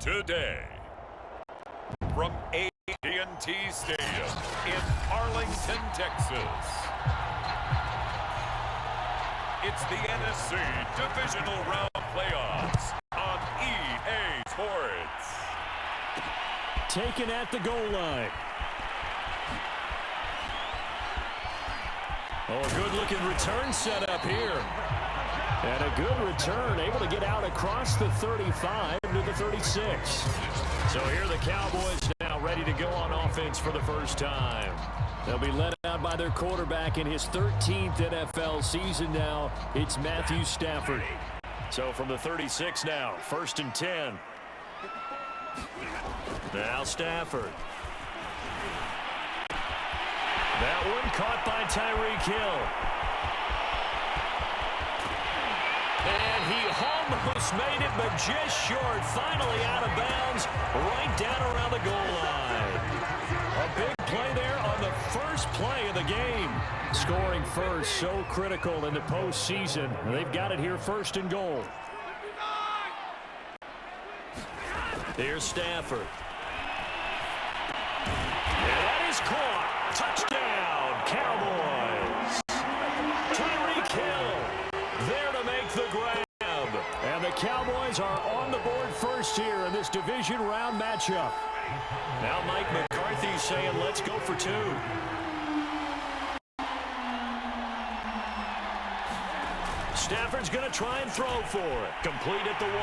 today. From AT&T Stadium in Arlington, Texas, it's the NFC Divisional Round Playoffs on EA Sports. Taken at the goal line. Oh, a good-looking return set up here. And a good return, able to get out across the 35 to the 36. So here are the Cowboys now ready to go on offense for the first time. They'll be led out by their quarterback in his 13th NFL season now. It's Matthew Stafford. So from the 36 now, 1st and 10. Now Stafford. That one caught by Tyreek Hill. And he almost made it, but just short. Finally out of bounds, right down around the goal line. A big play there on the first play of the game. Scoring first, so critical in the postseason. They've got it here, 1st and goal. Here's Stafford. And that is caught. Touchdown, Cowboys. Tyreek Hill there to make the grab. And the Cowboys are on the board first here in this division round matchup. Now Mike McCarthy saying, let's go for 2. Stafford's going to try and throw for it. Complete at the 1.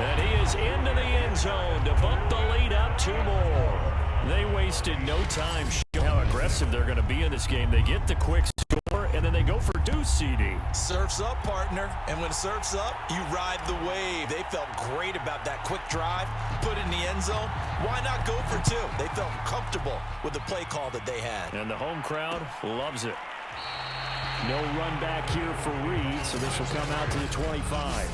And he is into the end zone to bump the lead up 2 more. They wasted no time showing how aggressive they're going to be in this game. They get the quick score, and then they go for 2, CD. Surf's up, partner. And when surf's up, you ride the wave. They felt great about that quick drive, put it in the end zone. Why not go for 2? They felt comfortable with the play call that they had. And the home crowd loves it. No run back here for Reed, so this will come out to the 25.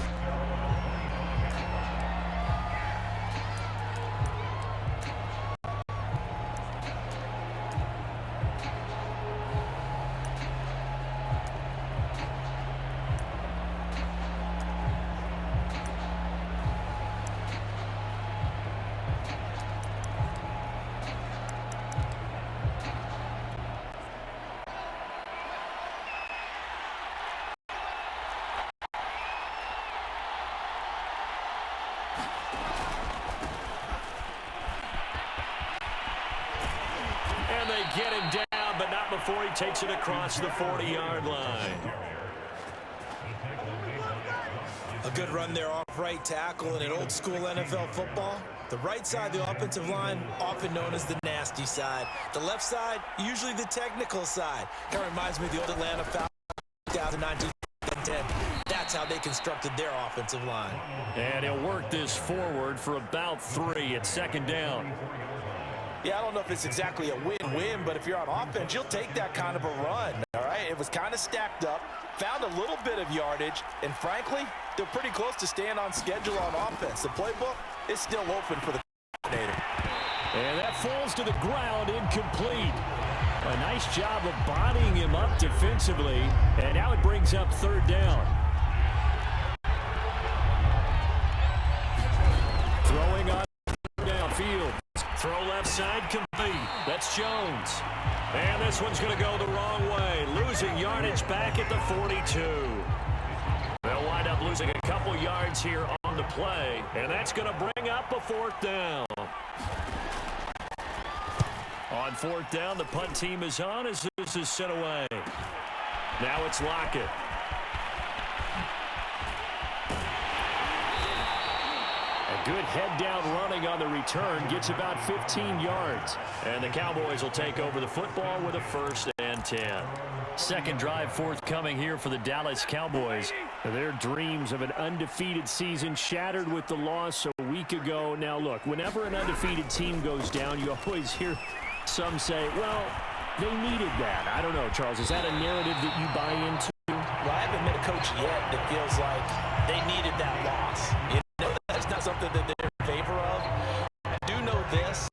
Get him down, but not before he takes it across the 40-yard line. A good run there off right tackle in an old-school NFL football. The right side of the offensive line, often known as the nasty side. The left side, usually the technical side. Kind of reminds me of the old Atlanta Falcons 2009, 2010. That's how they constructed their offensive line. And he'll work this forward for about 3 at 2nd down. Yeah, I don't know if it's exactly a win-win, but if you're on offense, you'll take that kind of a run, all right? It was kind of stacked up, found a little bit of yardage, and frankly, they're pretty close to staying on schedule on offense. The playbook is still open for the coordinator. And that falls to the ground, incomplete. A nice job of bodying him up defensively, and now it brings up 3rd down. Throwing on downfield. Throw left side, complete. That's Jones. And this one's going to go the wrong way. Losing yardage back at the 42. They'll wind up losing a couple yards here on the play. And that's going to bring up a 4th down. On 4th down, the punt team is on as this is sent away. Now it's Lockett. Good head down running on the return. Gets about 15 yards. And the Cowboys will take over the football with a 1st and 10. Second drive forthcoming here for the Dallas Cowboys. Their dreams of an undefeated season shattered with the loss a week ago. Now look, whenever an undefeated team goes down, you always hear some say, well, they needed that. I don't know, Charles. Is that a narrative that you buy into? Well, I haven't met a coach yet that feels like they needed that loss. That's not something that they're in favor of. I do know this.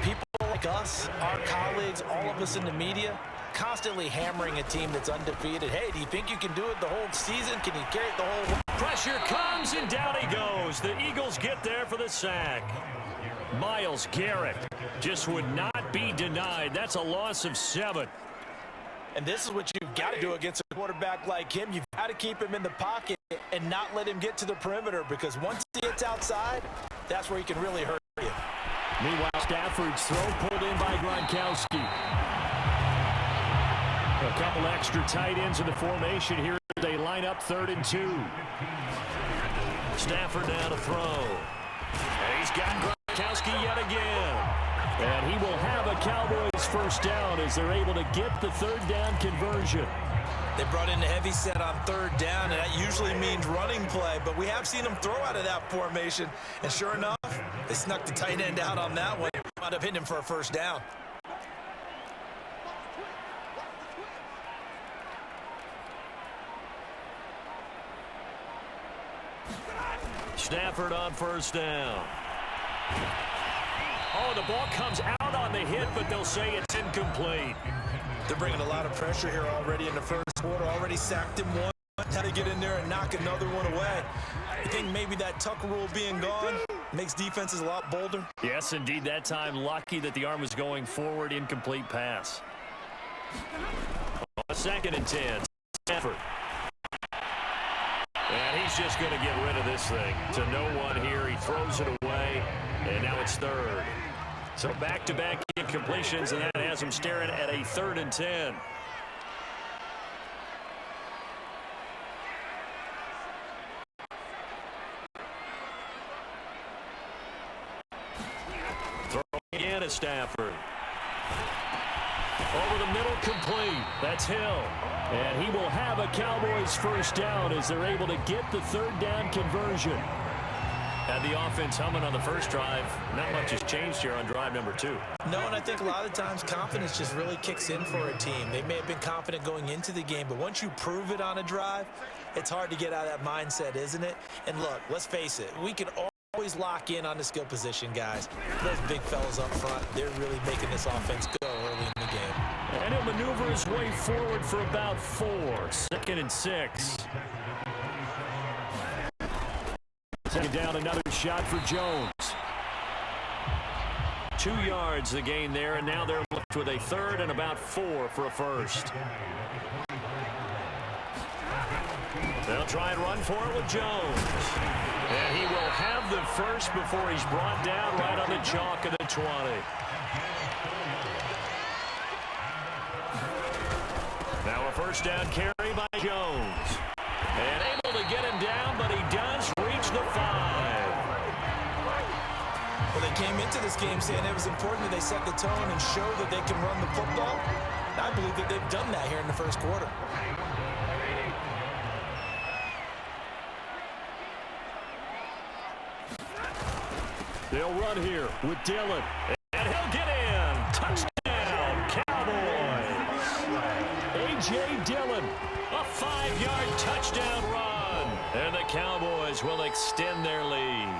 People like us, our colleagues, all of us in the media, constantly hammering a team that's undefeated. Hey, do you think you can do it the whole season? Can you carry it the whole way? Pressure comes, and down he goes. The Eagles get there for the sack. Myles Garrett just would not be denied. That's a loss of 7. And this is what you've got to do against a quarterback like him. You've got to keep him in the pocket and not let him get to the perimeter, because once he gets outside, that's where he can really hurt you. Meanwhile, Stafford's throw pulled in by Gronkowski. A couple extra tight ends in the formation here. They line up 3rd and 2. Stafford now to throw. And he's got Gronkowski yet again. And he will have a Cowboys first down as they're able to get the 3rd down conversion. They brought in a heavy set on 3rd down, and that usually means running play, but we have seen them throw out of that formation, and sure enough, they snuck the tight end out on that one. Wound up hitting him for a first down. Stafford on first down. Oh, the ball comes out on the hit, but they'll say it's incomplete. They're bringing a lot of pressure here already in the first quarter. Already sacked him one. Had to get in there and knock another one away. I think maybe that tuck rule being gone makes defenses a lot bolder. Yes, indeed. That time, lucky that the arm was going forward. Incomplete pass. 2nd and 10. Stafford. And he's just going to get rid of this thing to no one here. He throws it away, and now it's 3rd. So back-to-back incompletions, and that has him staring at a 3rd and 10. Throw again to Stafford. Over the middle, complete. That's Hill. And he will have a Cowboys first down as they're able to get the 3rd down conversion. Had the offense humming on the first drive. Not much has changed here on drive number 2. No, and I think a lot of times confidence just really kicks in for a team. They may have been confident going into the game, but once you prove it on a drive, it's hard to get out of that mindset, isn't it? And look, let's face it, we can always lock in on the skill position, guys. Those big fellas up front, they're really making this offense go early in the game. And he'll maneuver his way forward for about 4. 2nd and 6. 2nd down, another shot for Jones. 2 yards the gain there, and now they're left with a 3rd and about 4 for a first. They'll try and run for it with Jones. And he will have the first before he's brought down right on the chalk of the 20. Now a first down carry by Jones. And able to get him down, but he does reach the 5. Well, they came into this game saying it was important that they set the tone and show that they can run the football. And I believe that they've done that here in the first quarter. They'll run here with Dillon. And he'll get in. Touchdown, Cowboys. A.J. Dillon, a 5-yard touchdown run. And the Cowboys will extend their lead.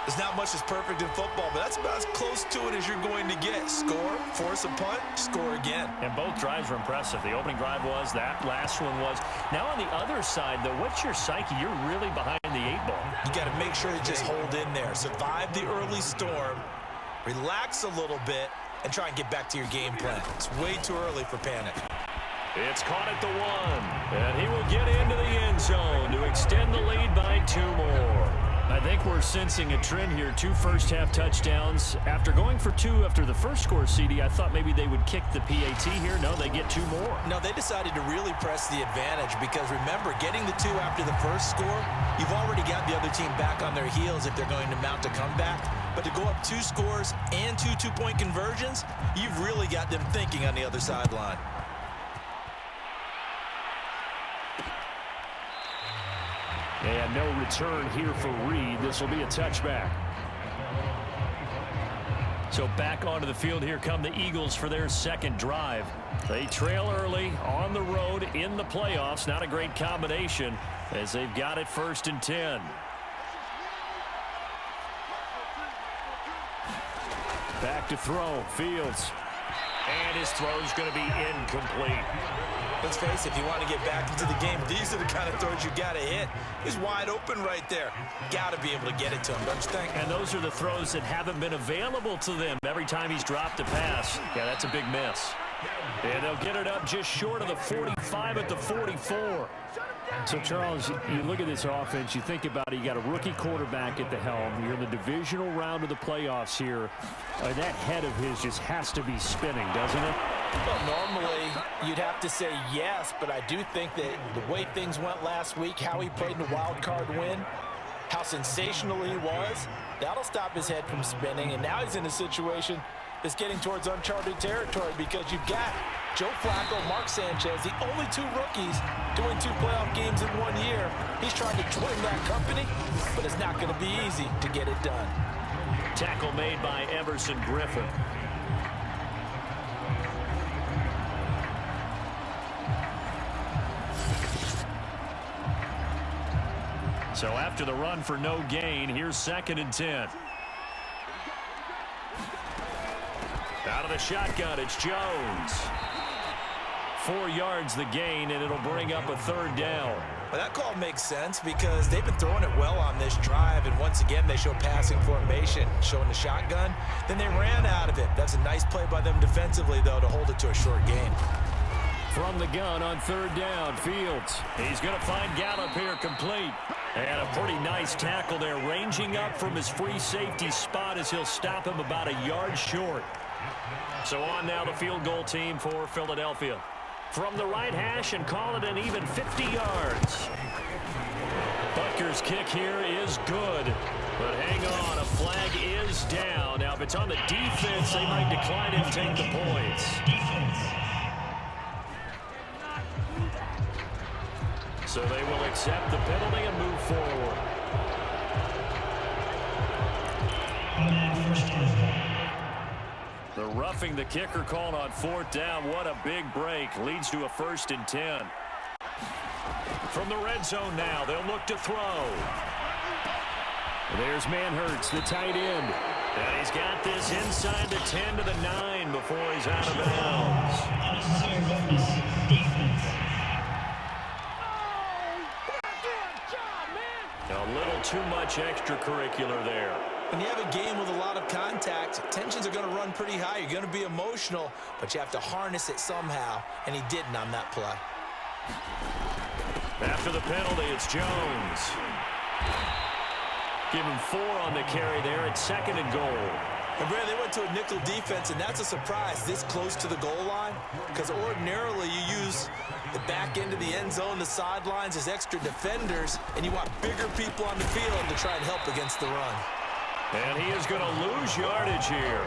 There's not much that's perfect in football, but that's about as close to it as you're going to get. Score, force a punt, score again. And both drives were impressive. The opening drive was, that last one was. Now on the other side, though, what's your psyche? You're really behind the 8 ball. You got to make sure to just hold in there. Survive the early storm, relax a little bit, and try and get back to your game plan. It's way too early for panic. It's caught at the 1, and he will get into the end zone to extend the lead by 2 more. I think we're sensing a trend here. 2 first-half touchdowns. After going for 2 after the first score, CD, I thought maybe they would kick the PAT here. No, they get 2 more. No, they decided to really press the advantage because, remember, getting the 2 after the first score, you've already got the other team back on their heels if they're going to mount a comeback. But to go up 2 scores and 2 two-point conversions, you've really got them thinking on the other sideline. And no return here for Reed. This will be a touchback. So back onto the field here come the Eagles for their second drive. They trail early on the road in the playoffs. Not a great combination as they've got it 1st and 10. Back to throw. Fields. And his throw's going to be incomplete. Let's face it, if you want to get back into the game, these are the kind of throws you got to hit. He's wide open right there. Got to be able to get it to him, don't you think? And those are the throws that haven't been available to them every time he's dropped a pass. Yeah, that's a big miss. And they'll get it up just short of the 45 at the 44. So, Charles, you look at this offense, you think about it, you got a rookie quarterback at the helm. You're in the divisional round of the playoffs here. That head of his just has to be spinning, doesn't it? Well, normally you'd have to say yes, but I do think that the way things went last week, how he played in the wild card win, how sensational he was, that'll stop his head from spinning. And now he's in a situation that's getting towards uncharted territory because you've got Joe Flacco, Mark Sanchez, the only two rookies doing 2 playoff games in 1 year. He's trying to join that company, but it's not going to be easy to get it done. Tackle made by Everson Griffin. So after the run for no gain, here's 2nd and 10. Out of the shotgun, it's Jones. 4 yards the gain, and it'll bring up a 3rd down. Well, that call makes sense because they've been throwing it well on this drive, and once again, they show passing formation, showing the shotgun. Then they ran out of it. That's a nice play by them defensively, though, to hold it to a short gain. From the gun on 3rd down, Fields. He's going to find Gallup here complete. And a pretty nice tackle there, ranging up from his free safety spot as he'll stop him about a yard short. So on now the field goal team for Philadelphia. From the right hash and call it an even 50 yards. Butker's kick here is good. But hang on, a flag is down. Now if it's on the defense, they might decline and take the points. So they will accept the penalty and move forward. The roughing the kicker called on 4th down. What a big break. Leads to a 1st and 10. From the red zone now, they'll look to throw. There's Manhurts, the tight end. And he's got this inside the 10 to the 9 before he's out of bounds. A little too much extracurricular there. When you have a game with a lot of contact, tensions are going to run pretty high. You're going to be emotional, but you have to harness it somehow, and he didn't on that play. After the penalty, it's Jones. Give him 4 on the carry there at 2nd and goal. And Brad, they went to a nickel defense, and that's a surprise this close to the goal line, because ordinarily you use the back end of the end zone, the sidelines as extra defenders, and you want bigger people on the field to try and help against the run. And he is going to lose yardage here.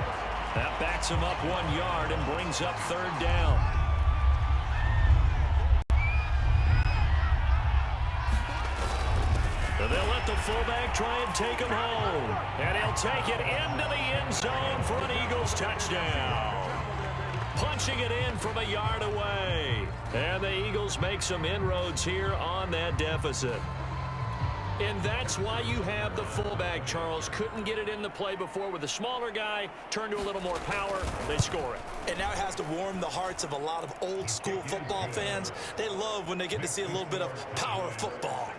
That backs him up 1 yard and brings up 3rd down. They'll let the fullback try and take him home. And he'll take it into the end zone for an Eagles touchdown. Punching it in from a yard away. And the Eagles make some inroads here on that deficit. And that's why you have the fullback, Charles. Couldn't get it in the play before with the smaller guy. Turned to a little more power. They score it. And now it has to warm the hearts of a lot of old-school football fans. They love when they get to see a little bit of power football.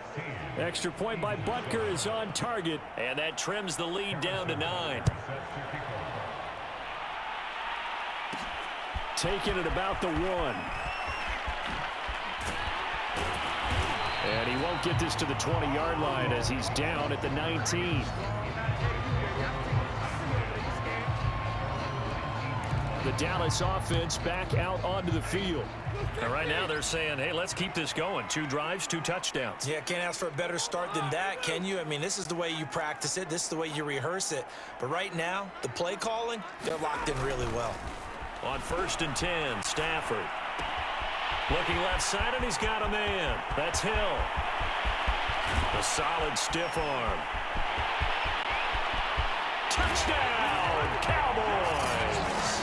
Extra point by Butker is on target. And that trims the lead down to 9. Taking it about the 1. And he won't get this to the 20-yard line as he's down at the 19. The Dallas offense back out onto the field. And right now they're saying, hey, let's keep this going. 2 drives, 2 touchdowns. Yeah, can't ask for a better start than that, can you? I mean, this is the way you practice it. This is the way you rehearse it. But right now, the play calling, they're locked in really well. On 1st and 10, Stafford. Looking left side, and he's got a man. That's Hill. A solid stiff arm. Touchdown, Cowboys!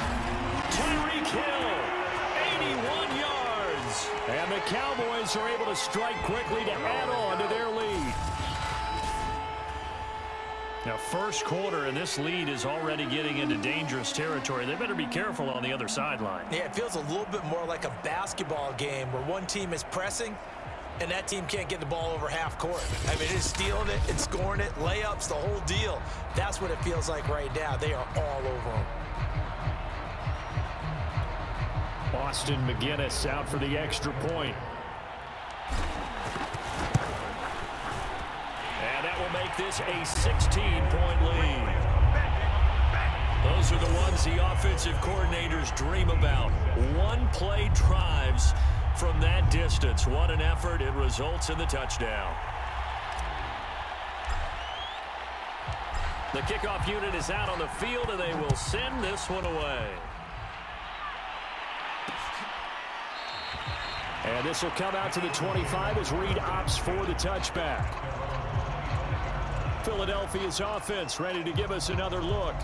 Tyreek Hill, 81 yards. And the Cowboys are able to strike quickly to add on to their lead. Now, first quarter, and this lead is already getting into dangerous territory. They better be careful on the other sideline. Yeah, it feels a little bit more like a basketball game where one team is pressing and that team can't get the ball over half court. I mean, it's stealing it and scoring it, layups, the whole deal. That's what it feels like right now. They are all over them. Austin McGinnis out for the extra point. And that will make this a 16-point lead. Those are the ones the offensive coordinators dream about. One-play drives from that distance. What an effort. It results in the touchdown. The kickoff unit is out on the field, and they will send this one away. And this will come out to the 25 as Reed opts for the touchback. Philadelphia's offense ready to give us another look.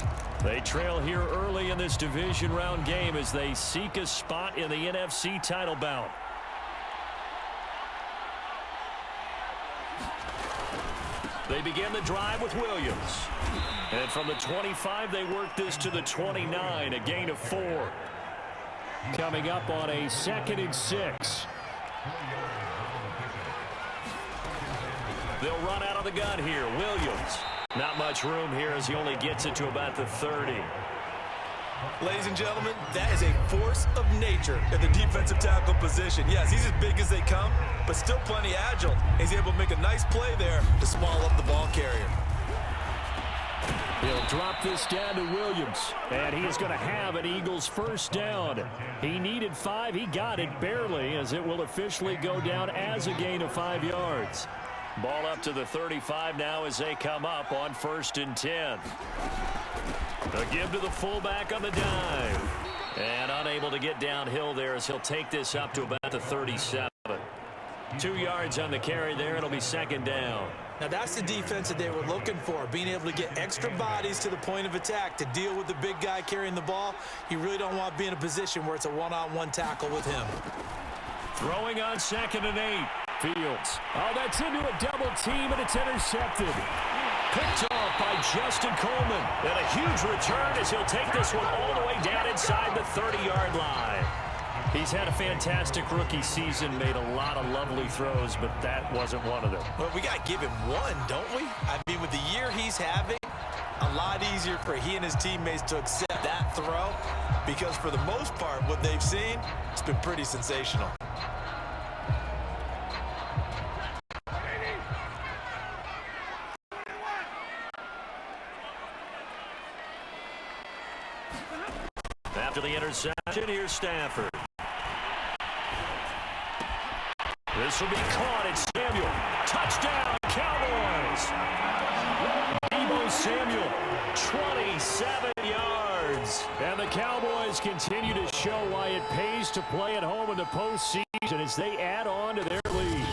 They trail here early in this division round game as they seek a spot in the NFC title bout. They begin the drive with Williams. And from the 25, they work this to the 29, a gain of 4. Coming up on a 2nd and 6. They'll run out of the gun here. Williams. Not much room here as he only gets it to about the 30. Ladies and gentlemen, that is a force of nature at the defensive tackle position. Yes, he's as big as they come, but still plenty agile. He's able to make a nice play there to small up the ball carrier. He'll drop this down to Williams, and he is going to have an Eagles first down. He needed 5. He got it barely, as it will officially go down as a gain of 5 yards. Ball up to the 35 now as they come up on 1st and 10. A give to the fullback on the dive. And unable to get downhill there as he'll take this up to about the 37. 2 yards on the carry there. It'll be 2nd down. Now that's the defense that they were looking for, being able to get extra bodies to the point of attack to deal with the big guy carrying the ball. You really don't want to be in a position where it's a one-on-one tackle with him. Throwing on 2nd and 8. Fields. Oh, that's into a double team, and it's intercepted. Picked off by Justin Coleman. And a huge return as he'll take this one all the way down inside the 30-yard line. He's had a fantastic rookie season, made a lot of lovely throws, but that wasn't one of them. Well, we got to give him one, don't we? I mean, with the year he's having, a lot easier for he and his teammates to accept that throw because for the most part, what they've seen, it's been pretty sensational. After the interception, here's Stafford. This will be caught, and Samuel. Touchdown, Cowboys! Deebo Samuel, 27 yards. And the Cowboys continue to show why it pays to play at home in the postseason as they add on to their lead.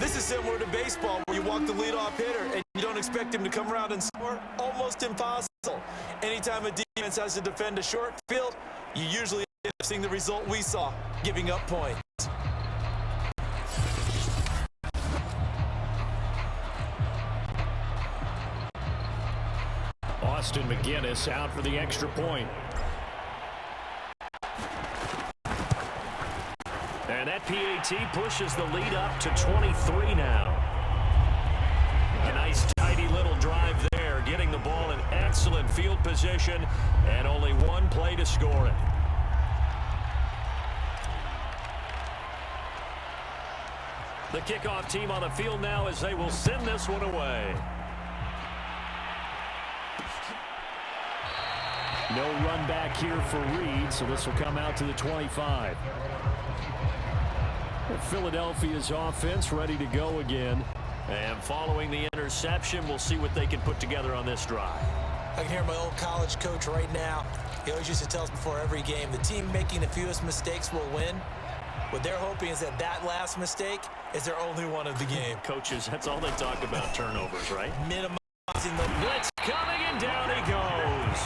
This is similar to baseball where you walk the leadoff hitter and you don't expect him to come around and score. Almost impossible. Anytime a defense has to defend a short field, you usually end up seeing the result we saw, giving up points. Austin McGinnis out for the extra point. And that PAT pushes the lead up to 23 now. A nice, tidy little drive there, getting the ball in excellent field position, and only one play to score it. The kickoff team on the field now as they will send this one away. No run back here for Reed, so this will come out to the 25. Philadelphia's offense ready to go again. And following the interception, we'll see what they can put together on this drive. I can hear my old college coach right now. He always used to tell us before every game, the team making the fewest mistakes will win. What they're hoping is that that last mistake is their only one of the game. Coaches, that's all they talk about, turnovers, right? Minimizing the blitz coming, and down he goes.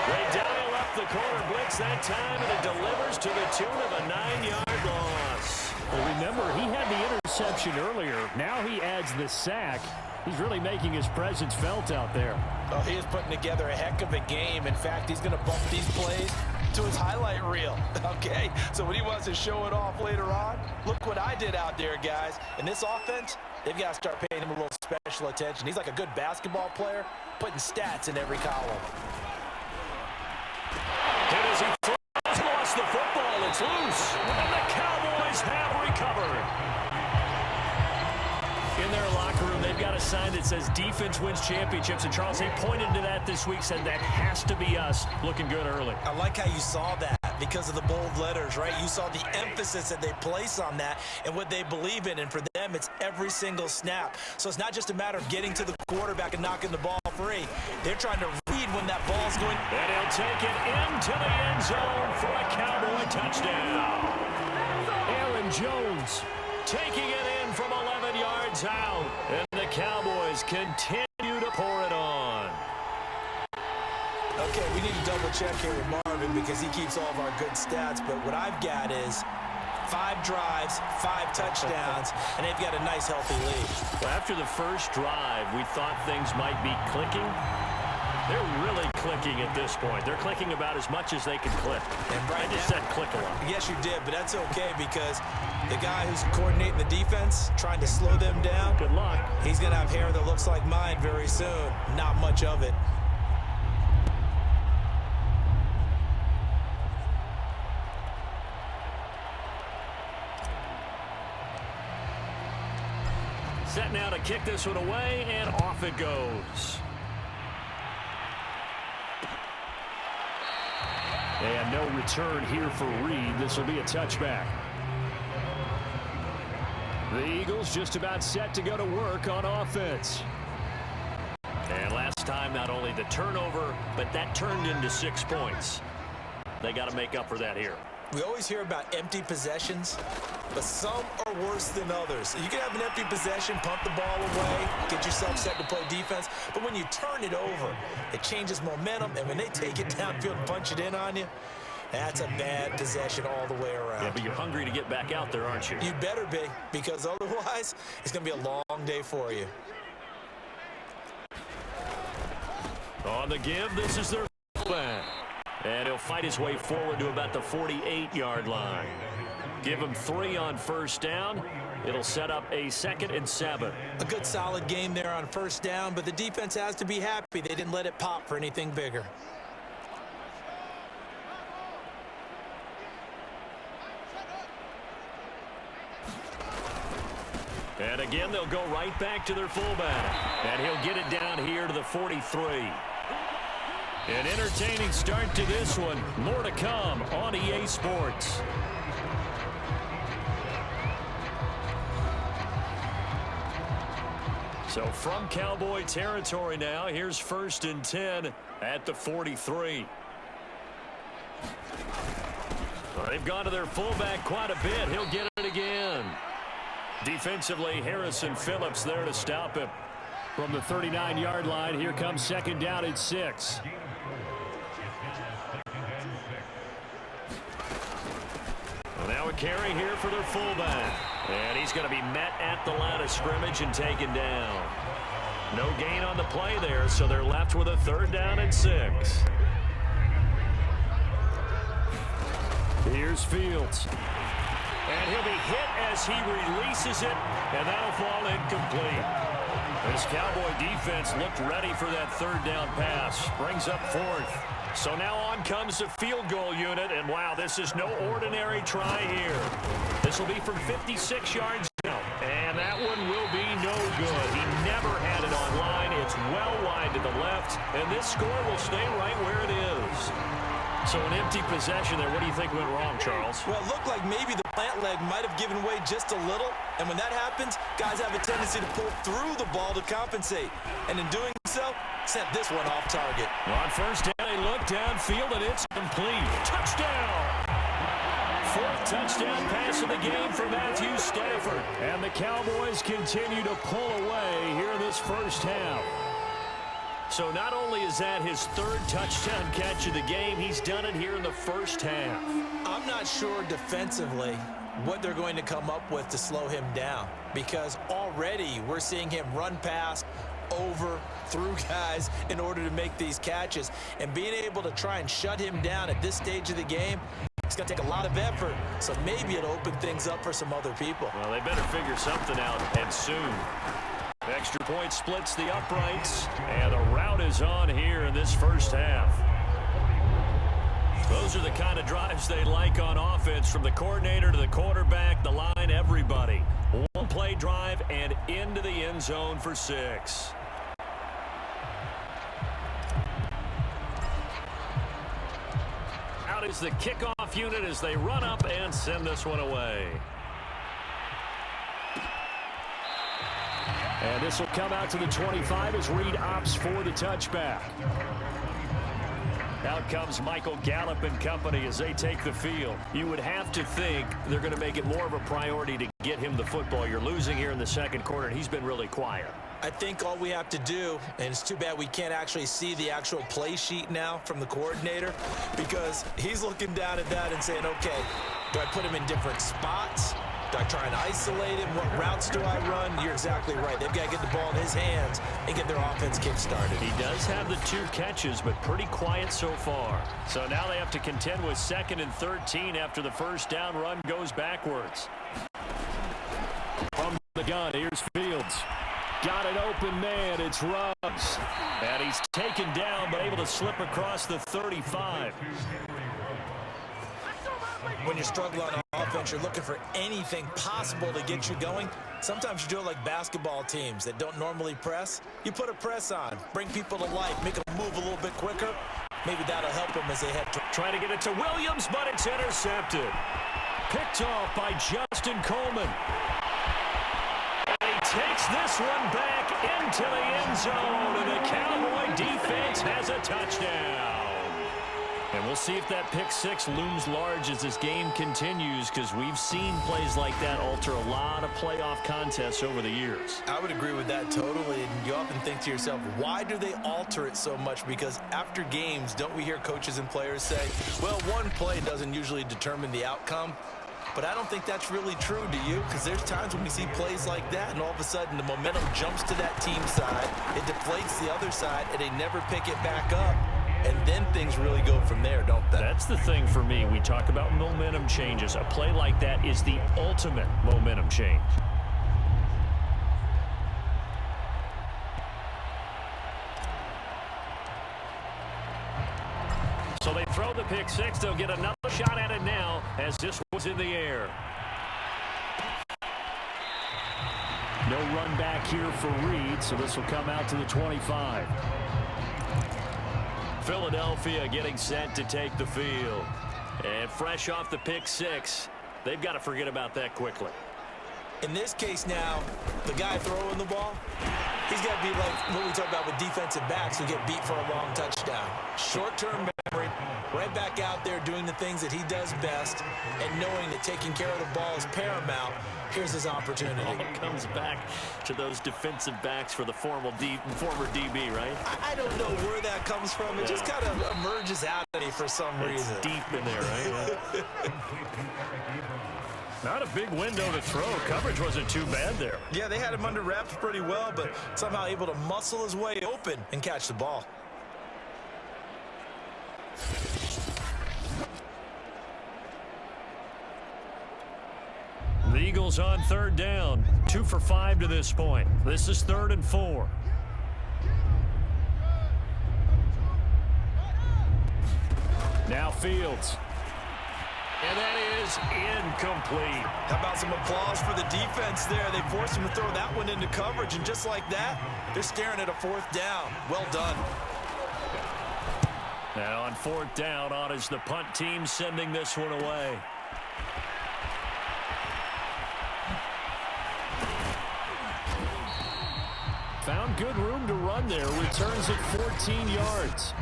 They dial up the corner blitz that time, and it delivers to the tune of a 9-yard loss. Well, remember, he had the interception interception earlier. Now he adds the sack. He's really making his presence felt out there. Oh, he is putting together a heck of a game. In fact, he's going to bump these plays to his highlight reel, okay? So when he wants to show it off later on, look what I did out there, guys. In this offense, they've got to start paying him a little special attention. He's like a good basketball player, putting stats in every column. And as he has lost the football, it's loose. And the Cowboys have recovered. In their locker room, they've got a sign that says defense wins championships. And Charles, he pointed to that this week, said that has to be us. Looking good early. I like how you saw that because of the bold letters, right? You saw the emphasis that they place on that and what they believe in. And for them, it's every single snap. So it's not just a matter of getting to the quarterback and knocking the ball free. They're trying to read when that ball's going. And he'll take it into the end zone for a Cowboy touchdown. Aaron Jones taking it in from 11 yards out. And the Cowboys continue to pour it on. Okay, we need to double check here with Marvin because he keeps all of our good stats. But what I've got is 5 drives, 5 touchdowns, and they've got a nice, healthy lead. Well, after the first drive, we thought things might be clicking. They're really clicking at this point. They're clicking about as much as they can click. And right I just said click a lot. Yes, you did, but that's okay because the guy who's coordinating the defense, trying to slow them down, Good luck. he's going to have hair that looks like mine very soon. Not much of it. Set now to kick this one away, and off it goes. And no return here for Reed. This will be a touchback. The Eagles just about set to go to work on offense. And last time, not only the turnover, but that turned into 6 points. They got to make up for that here. We always hear about empty possessions, but some are worse than others. You can have an empty possession, pump the ball away, get yourself set to play defense, but when you turn it over, it changes momentum, and when they take it downfield and punch it in on you, that's a bad possession all the way around. Yeah, but you're hungry to get back out there, aren't you? You better be, because otherwise, it's going to be a long day for you. On the give, this is their back. And he'll fight his way forward to about the 48-yard line. Give him 3 on first down. It'll set up a 2nd and 7. A good solid game there on first down, but the defense has to be happy they didn't let it pop for anything bigger. And again, they'll go right back to their fullback. And he'll get it down here to the 43. An entertaining start to this one. More to come on EA Sports. So from Cowboy territory now, here's 1st and 10 at the 43. Well, they've gone to their fullback quite a bit. He'll get it again. Defensively, Harrison Phillips there to stop him. From the 39-yard line, here comes 2nd down and 6. Well, now a carry here for their fullback. And he's going to be met at the line of scrimmage and taken down. No gain on the play there, so they're left with a 3rd down and 6. Here's Fields. And he'll be hit as he releases it, and that'll fall incomplete. This Cowboy defense looked ready for that 3rd down pass. Brings up 4th. So now on comes the field goal unit, and wow, this is no ordinary try here. This will be from 56 yards out, and that one will be no good. He never had it on line. It's well wide to the left, and this score will stay right where it is. So an empty possession there. What do you think went wrong, Charles? Well, it looked like maybe the plant leg might have given way just a little, and when that happens, guys have a tendency to pull through the ball to compensate, and in doing so, sent this one off target. On first down, they look downfield, and it's complete. Touchdown! 4th touchdown pass of the game for Matthew Stafford. And the Cowboys continue to pull away here in this first half. So not only is that his 3rd touchdown catch of the game, he's done it here in the first half. I'm not sure defensively what they're going to come up with to slow him down, because already we're seeing him run past, over, through guys in order to make these catches. And being able to try and shut him down at this stage of the game, it's going to take a lot of effort, so maybe it'll open things up for some other people. Well, they better figure something out, and soon. Extra point splits the uprights, and the route is on here in this first half. Those are the kind of drives they like on offense, from the coordinator to the quarterback, the line, everybody. One-play drive and into the end zone for 6. Out is the kickoff unit as they run up and send this one away. And this will come out to the 25 as Reed opts for the touchback. Out comes Michael Gallup and company as they take the field. You would have to think they're going to make it more of a priority to get him the football. You're losing here in the second quarter, and he's been really quiet. I think all we have to do, and it's too bad we can't actually see the actual play sheet now from the coordinator, because he's looking down at that and saying, okay, do I put him in different spots? Do I try and isolate him? What routes do I run? You're exactly right. They've got to get the ball in his hands and get their offense kick-started. He does have the 2 catches, but pretty quiet so far. So now they have to contend with 2nd and 13 after the first down run goes backwards. From the gun, here's Fields. Got an open man. It's Ruggs. And he's taken down, but able to slip across the 35. When you're struggling on offense, you're looking for anything possible to get you going. Sometimes you do it like basketball teams that don't normally press. You put a press on, bring people to life, make them move a little bit quicker. Maybe that'll help them as they head to... Trying to get it to Williams, but it's intercepted. Picked off by Justin Coleman. And he takes this one back into the end zone, and the Cowboy defense has a touchdown. And we'll see if that pick 6 looms large as this game continues, because we've seen plays like that alter a lot of playoff contests over the years. I would agree with that totally, and you often think to yourself, why do they alter it so much? Because after games, don't we hear coaches and players say, well, one play doesn't usually determine the outcome? But I don't think that's really true, do you? Because there's times when we see plays like that, and all of a sudden the momentum jumps to that team side, it deflates the other side, and they never pick it back up. And then things really go from there, don't they? That's the thing for me. We talk about momentum changes. A play like that is the ultimate momentum change. So they throw the pick 6. They'll get another shot at it now as this was in the air. No run back here for Reed, so this will come out to the 25. Philadelphia getting set to take the field. And fresh off the pick 6, they've got to forget about that quickly. In this case now, the guy throwing the ball, he's got to be like what we talk about with defensive backs who get beat for a long touchdown. Short-term memory, right back out there doing the things that he does best, and knowing that taking care of the ball is paramount. Here's his opportunity. All comes back to those defensive backs for the former DB, right? I don't know where that comes from. It just kind of emerges out of me for some reason. It's deep in there, right? Not a big window to throw. Coverage wasn't too bad there. Yeah, they had him under wraps pretty well, but somehow able to muscle his way open and catch the ball. The Eagles on 3rd down. 2 for 5 to this point. This is 3rd and 4. Now Fields. And that is incomplete. How about some applause for the defense there? They forced him to throw that one into coverage, and just like that, they're staring at a 4th down. Well done. Now on 4th down, on is the punt team sending this one away. Found good room to run there. Returns at 14 yards.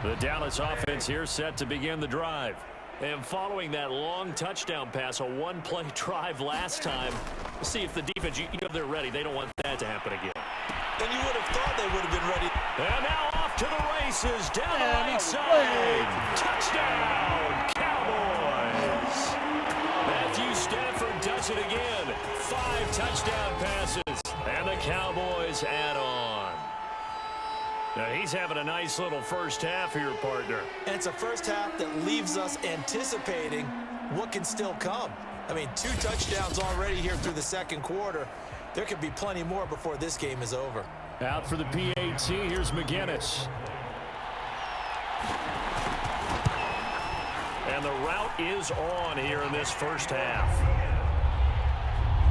The Dallas offense here set to begin the drive. And following that long touchdown pass, a one-play drive last time, we'll see if the defense, you know they're ready. They don't want that to happen again. And you would have thought they would have been ready. And now off to the races, down the right side. Touchdown, Cowboys. Matthew Stafford does it again. 5 touchdown passes, and the Cowboys add on. Now he's having a nice little first half here, partner. And it's a first half that leaves us anticipating what can still come. I mean, 2 touchdowns already here through the second quarter. There could be plenty more before this game is over. Out for the PAT, here's McGinnis. And the route is on here in this first half.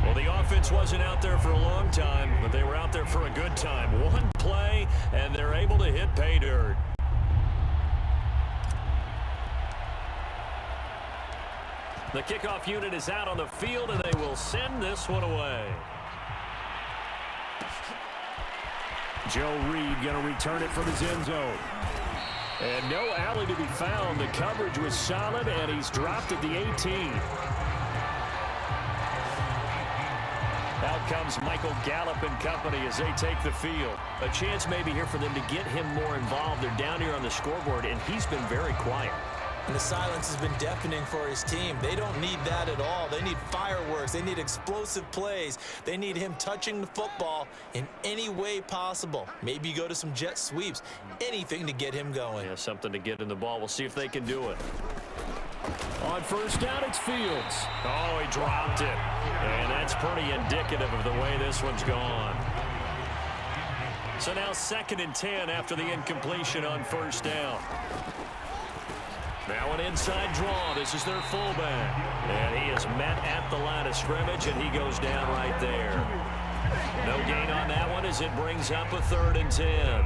Well, the offense wasn't out there for a long time, but they were out there for a good time. 1 play, and they're able to hit pay dirt. The kickoff unit is out on the field, and they will send this one away. Joe Reed going to return it from his end zone. And no alley to be found. The coverage was solid, and he's dropped at the 18. Out comes Michael Gallup and company as they take the field. A chance maybe here for them to get him more involved. They're down here on the scoreboard, and he's been very quiet. And the silence has been deafening for his team. They don't need that at all. They need fireworks. They need explosive plays. They need him touching the football in any way possible. Maybe go to some jet sweeps. Anything to get him going. Yeah, something to get in the ball. We'll see if they can do it. On first down, it's Fields. Oh, he dropped it. And that's pretty indicative of the way this one's gone. So now 2nd and 10 after the incompletion on first down. Now an inside draw. This is their fullback. And he is met at the line of scrimmage, and he goes down right there. No gain on that one as it brings up a 3rd and 10.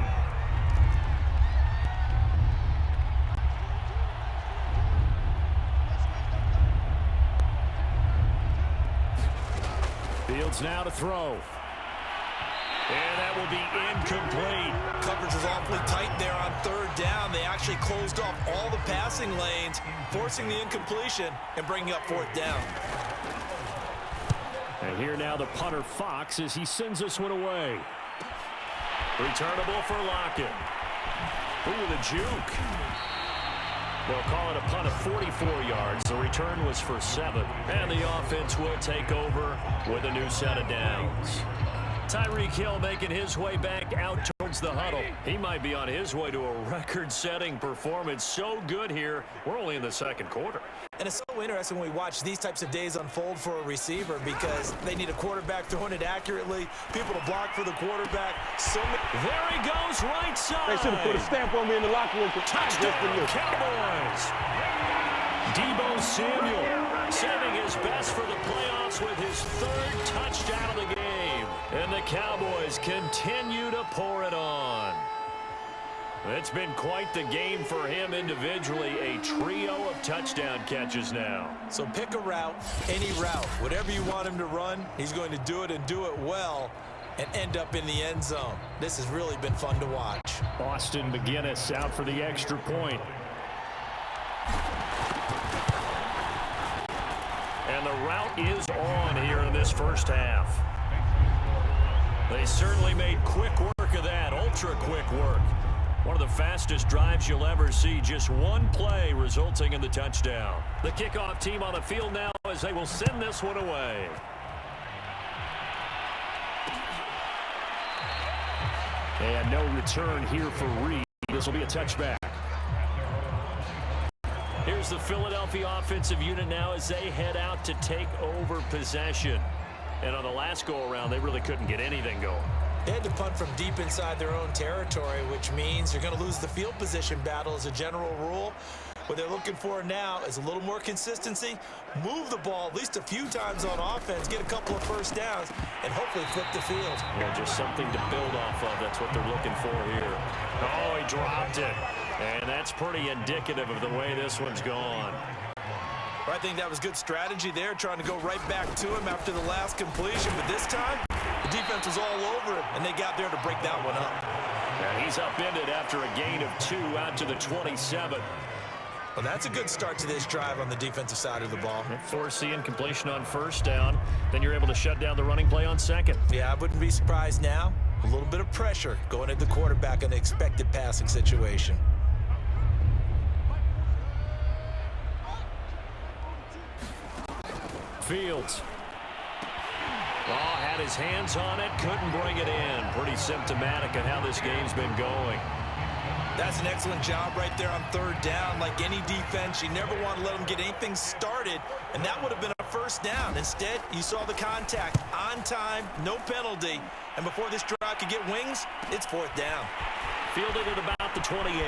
Fields now to throw. And that will be incomplete. Coverage was awfully tight there on 3rd down. They actually closed off all the passing lanes, forcing the incompletion and bringing up 4th down. And here now the punter Fox as he sends this one away. Returnable for Lockett. Ooh, the juke. They'll call it a punt of 44 yards. The return was for 7. And the offense will take over with a new set of downs. Tyreek Hill making his way back out towards the huddle. He might be on his way to a record-setting performance. So good here. We're only in the second quarter. And it's so interesting when we watch these types of days unfold for a receiver because they need a quarterback throwing it accurately, people to block for the quarterback. There he goes, right side. They should have put a stamp on me in the locker room. Touchdown, Cowboys. Deebo Samuel saving his best for the playoffs with his 3rd touchdown of the game. And the Cowboys continue to pour it on. It's been quite the game for him individually. A trio of touchdown catches now. So pick a route, any route. Whatever you want him to run, he's going to do it and do it well and end up in the end zone. This has really been fun to watch. Austin McGinnis out for the extra point. And the route is on here in this first half. They certainly made quick work of that, ultra-quick work. One of the fastest drives you'll ever see, just 1 play resulting in the touchdown. The kickoff team on the field now as they will send this one away. And no return here for Reed. This will be a touchback. Here's the Philadelphia offensive unit now as they head out to take over possession. And on the last go-around, they really couldn't get anything going. They had to punt from deep inside their own territory, which means you're going to lose the field position battle as a general rule. What they're looking for now is a little more consistency, move the ball at least a few times on offense, get a couple of first downs, and hopefully flip the field. Yeah, just something to build off of. That's what they're looking for here. Oh, he dropped it. And that's pretty indicative of the way this one's gone. I think that was good strategy there, trying to go right back to him after the last completion. But this time, the defense was all over him, and they got there to break that one up. And he's upended after a gain of 2 out to the 27. Well, that's a good start to this drive on the defensive side of the ball. Force the incompletion on first down. Then you're able to shut down the running play on second. Yeah, I wouldn't be surprised now A little bit of pressure going at the quarterback in the expected passing situation. Fields. Oh, had his hands on it, couldn't bring it in. Pretty symptomatic of how this game's been going. That's an excellent job right there on third down. Like any defense, you never want to let them get anything started, and that would have been a first down. Instead, you saw the contact on time, no penalty, and before this drive could get wings, it's fourth down. Fielded at about the 28.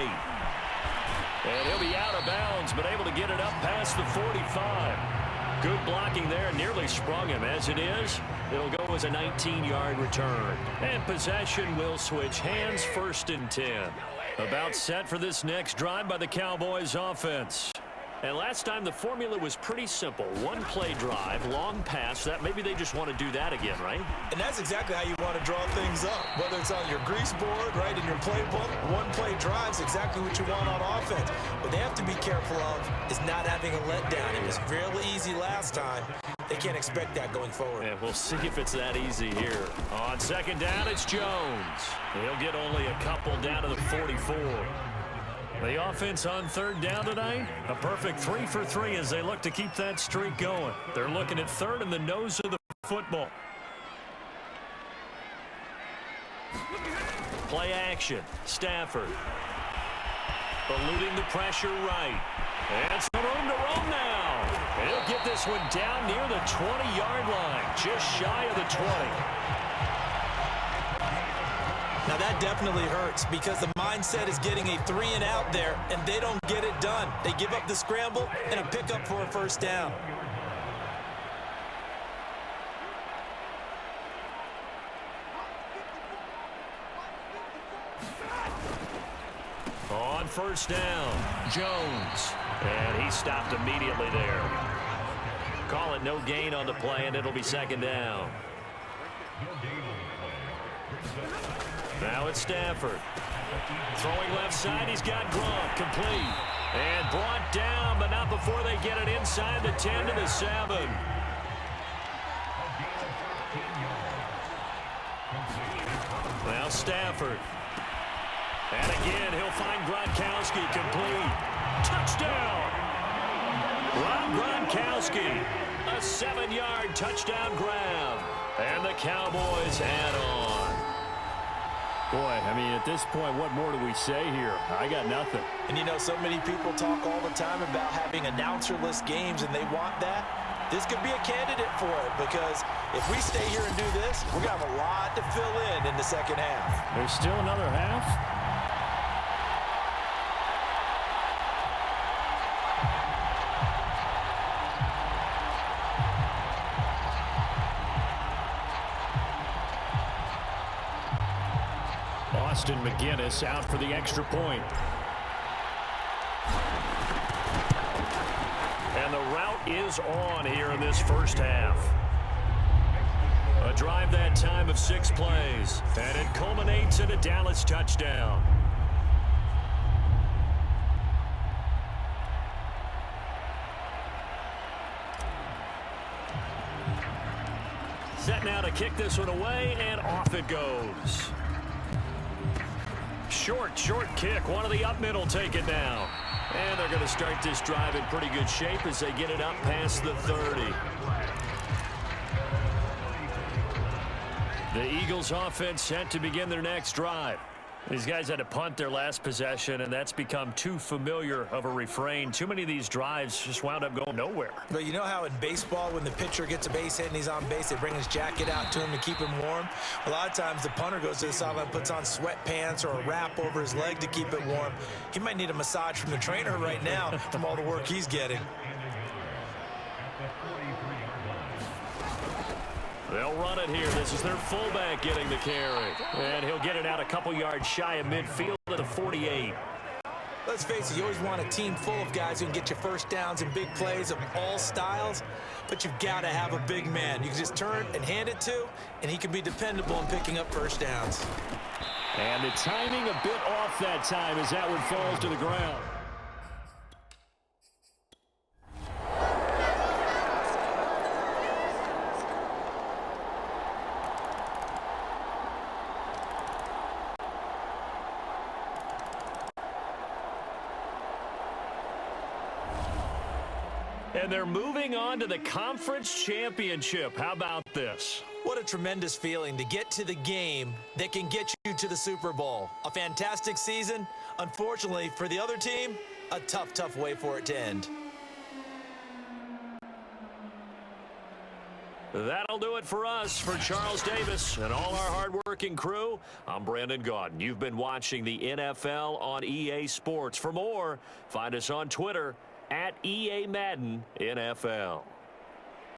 And he'll be out of bounds, but able to get it up past the 45. Good blocking there, nearly sprung him. As it is, it'll go as a 19-yard return. And possession will switch hands, 1st and 10. About set for this next drive by the Cowboys offense. And last time the formula was pretty simple. One play drive, long pass. That maybe they just want to do that again, right? And that's exactly how you want to draw things up. Whether it's on your grease board, right, in your playbook, one play drive is exactly what you want on offense. What they have to be careful of is not having a letdown. It was fairly easy last time. They can't expect that going forward. And we'll see if it's that easy here. On 2nd down, it's Jones. He'll get only a couple down to the 44. The offense on 3rd down tonight, a perfect 3 for 3 as they look to keep that streak going. They're looking at 3rd in the nose of the football. Play action. Stafford. Eluding the pressure right. And some room to roam now. He'll get this one down near the 20-yard line, just shy of the 20. Now that definitely hurts because the mindset is getting a 3-and-out there, and they don't get it done. They give up the scramble and a pickup for a first down. On 1st down, Jones. And he stopped immediately there. Call it no gain on the play, and it'll be 2nd down. Now it's Stafford. Throwing left side, he's got Gronk, complete. And brought down, but not before they get it inside the 10 to the 7. Now Stafford. And again, he'll find Gronkowski, complete. Touchdown! Rob Gronkowski, a 7-yard touchdown grab. And the Cowboys add on. Boy, I mean, at this point, what more do we say here? I got nothing. And you know, so many people talk all the time about having announcer-less games, and they want that. This could be a candidate for it, because if we stay here and do this, we're going to have a lot to fill in the second half. There's still another half? Austin McGinnis out for the extra point. And the route is on here in this first half. A drive that time of 6 plays. And it culminates in a Dallas touchdown. Set now to kick this one away, and off it goes. Short kick. One of the up middle take it down. And they're going to start this drive in pretty good shape as they get it up past the 30. The Eagles offense set to begin their next drive. These guys had to punt their last possession, and that's become too familiar of a refrain. Too many of these drives just wound up going nowhere. But you know how in baseball, when the pitcher gets a base hit and he's on base, they bring his jacket out to him to keep him warm? A lot of times the punter goes to the sideline, puts on sweatpants or a wrap over his leg to keep it warm. He might need a massage from the trainer right now from all the work he's getting. They'll run it here. This is their fullback getting the carry. And he'll get it out a couple yards shy of midfield at the 48. Let's face it, you always want a team full of guys who can get you first downs and big plays of all styles, but you've got to have a big man you can just turn and hand it to, and he can be dependable in picking up first downs. And the timing a bit off that time as that one falls to the ground. And they're moving on to the conference championship. How about this? What a tremendous feeling to get to the game that can get you to the Super Bowl. A fantastic season. Unfortunately, for the other team, a tough, tough way for it to end. That'll do it for us. For Charles Davis and all our hardworking crew, I'm Brandon Gaudin. You've been watching the NFL on EA Sports. For more, find us on Twitter @EA Madden NFL.